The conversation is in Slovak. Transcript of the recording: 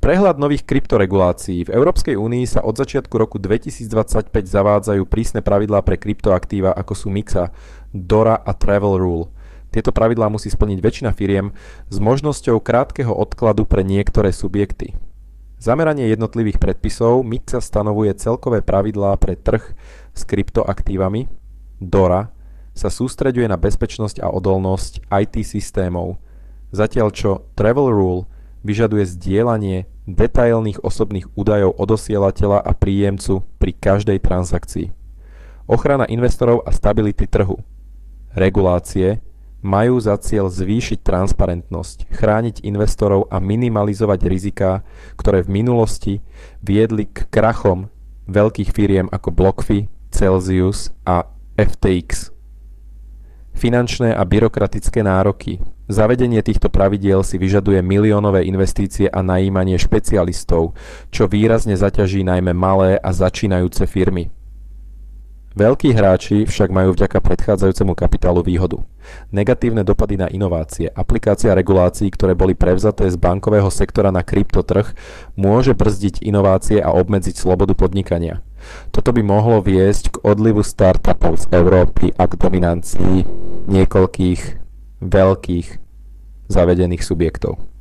Prehľad nových kryptoregulácií. V Európskej únii sa od začiatku roku 2025 zavádzajú prísne pravidlá pre kryptoaktíva ako sú MiCA, DORA a Travel Rule. Tieto pravidlá musí splniť väčšina firiem s možnosťou krátkeho odkladu pre niektoré subjekty. Zameranie jednotlivých predpisov MiCA stanovuje celkové pravidlá pre trh s kryptoaktívami. DORA sa sústreďuje na bezpečnosť a odolnosť IT systémov, zatiaľ čo Travel Rule vyžaduje zdieľanie detailných osobných údajov od osielateľa a príjemcu pri každej transakcii. Ochrana investorov a stability trhu. Regulácie majú za cieľ zvýšiť transparentnosť, chrániť investorov a minimalizovať riziká, ktoré v minulosti viedli k krachom veľkých firiem ako BlockFi, Celsius a FTX. Finančné a byrokratické nároky. Zavedenie týchto pravidiel si vyžaduje miliónové investície a najímanie špecialistov, čo výrazne zaťaží najmä malé a začínajúce firmy. Veľkí hráči však majú vďaka predchádzajúcemu kapitálu výhodu. Negatívne dopady na inovácie. Aplikácia regulácií, ktoré boli prevzaté z bankového sektora na kryptotrh, môže brzdiť inovácie a obmedziť slobodu podnikania. Toto by mohlo viesť k odlivu startupov z Európy a k dominancii niekoľkých veľkých zavedených subjektov.